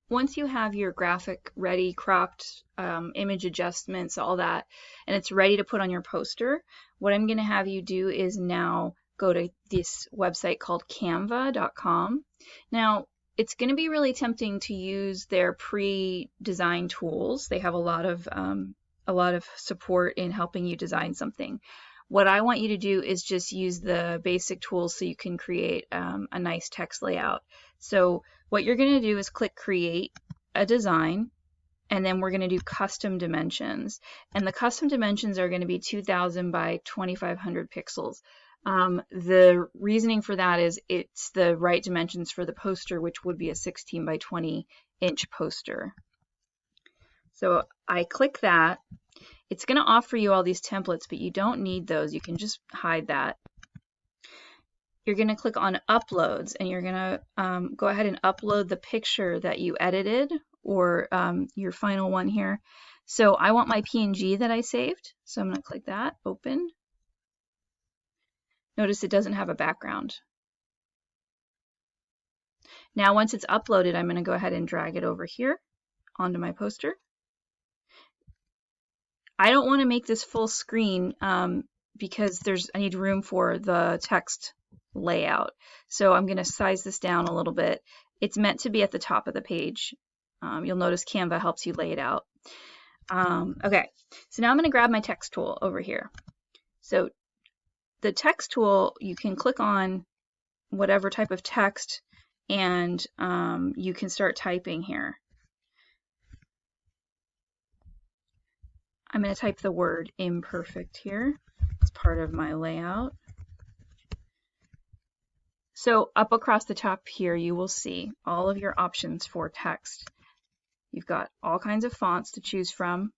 once you have your graphic ready, cropped, image adjustments, all that, and it's ready to put on your poster, what I'm going to have you do is now go to this website called canva.com. Now, it's going to be really tempting to use their pre-designed tools. They have a lot of support in helping you design something. What I want you to do is just use the basic tools so you can create a nice text layout. So what you're going to do is click Create a Design, and then we're going to do Custom Dimensions. And the custom dimensions are going to be 2000 by 2500 pixels. The reasoning for that is it's the right dimensions for the poster, which would be a 16 by 20 inch poster. So I click that. It's going to offer you all these templates, but you don't need those. You can just hide that. You're going to click on Uploads, and you're going to go ahead and upload the picture that you edited, or your final one here. So I want my PNG that I saved, so I'm going to click that, Open. Notice it doesn't have a background. Now once it's uploaded, I'm going to go ahead and drag it over here onto my poster. I don't want to make this full screen because I need room for the text layout. So I'm going to size this down a little bit. It's meant to be at the top of the page. You'll notice Canva helps you lay it out. Okay, so now I'm going to grab my text tool over here. So the text tool, you can click on whatever type of text and you can start typing here. I'm going to type the word imperfect here. It's part of my layout. So up across the top here, you will see all of your options for text. You've got all kinds of fonts to choose from.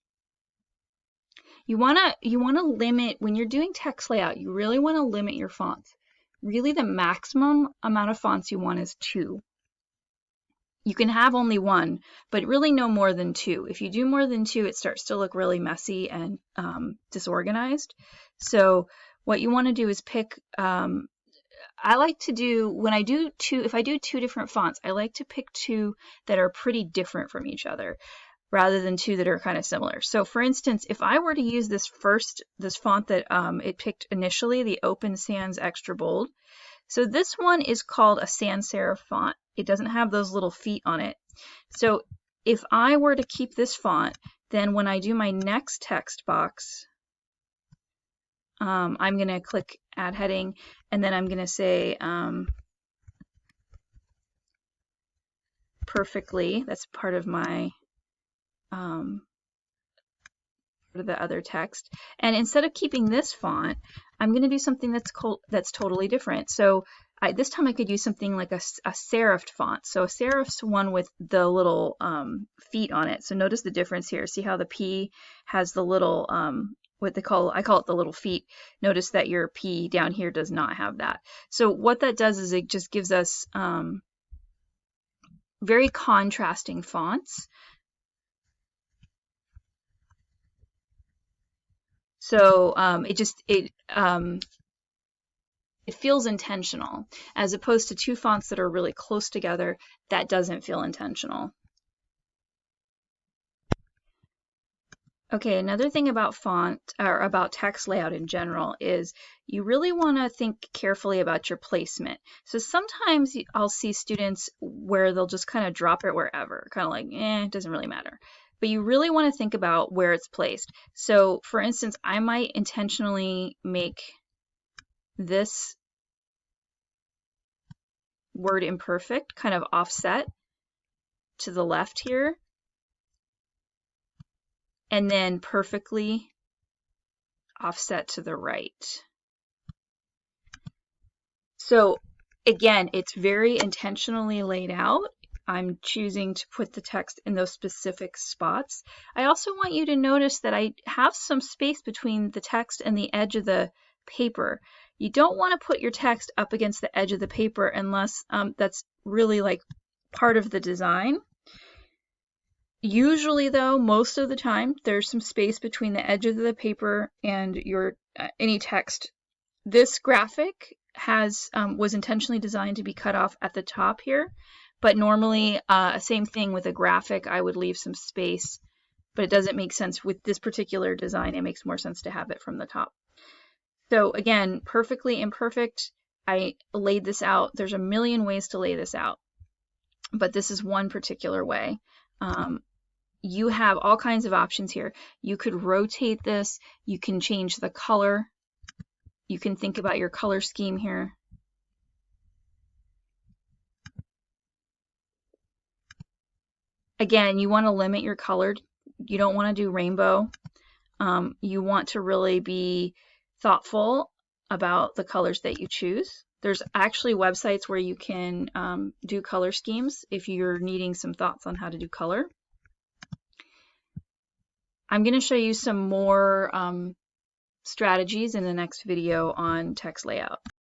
You want to limit, when you're doing text layout, you really want to limit your fonts. Really, the maximum amount of fonts you want is 2. You can have only 1, but really no more than 2. If you do more than 2, it starts to look really messy and disorganized. So what you want to do is pick, I like to do, if I do 2 different fonts, I like to pick 2 that are pretty different from each other, rather than 2 that are kind of similar. So for instance, if I were to use this font that it picked initially, the Open Sans Extra Bold. So this one is called a sans serif font. It doesn't have those little feet on it. So if I were to keep this font, then when I do my next text box, I'm going to click Add Heading, and then I'm going to say perfectly. That's part of my the other text. And instead of keeping this font, I'm going to do something that's totally different. So this time I could use something like a serifed font. So a serif's one with the little feet on it. So notice the difference here. See how the P has the little I call it the little feet. Notice that your P down here does not have that. So what that does is it just gives us very contrasting fonts. So it feels intentional, as opposed to 2 fonts that are really close together. That doesn't feel intentional. Okay, another thing about font, or about text layout in general, is you really want to think carefully about your placement. So sometimes I'll see students where they'll just kind of drop it wherever, kind of like, it doesn't really matter. But you really want to think about where it's placed. So for instance, I might intentionally make this word imperfect kind of offset to the left here, and then perfectly offset to the right. So again, it's very intentionally laid out. I'm choosing to put the text in those specific spots. I also want you to notice that I have some space between the text and the edge of the paper. You don't want to put your text up against the edge of the paper unless that's really like part of the design. Usually though, most of the time, there's some space between the edge of the paper and your any text. This graphic was intentionally designed to be cut off at the top here, But normally, same thing with a graphic, I would leave some space, but it doesn't make sense with this particular design. It makes more sense to have it from the top. So again, perfectly imperfect. I laid this out. There's a million ways to lay this out, but this is one particular way. You have all kinds of options here. You could rotate this. You can change the color. You can think about your color scheme here. Again, you want to limit your color. You don't want to do rainbow. You want to really be thoughtful about the colors that you choose. There's actually websites where you can do color schemes if you're needing some thoughts on how to do color. I'm going to show you some more strategies in the next video on text layout.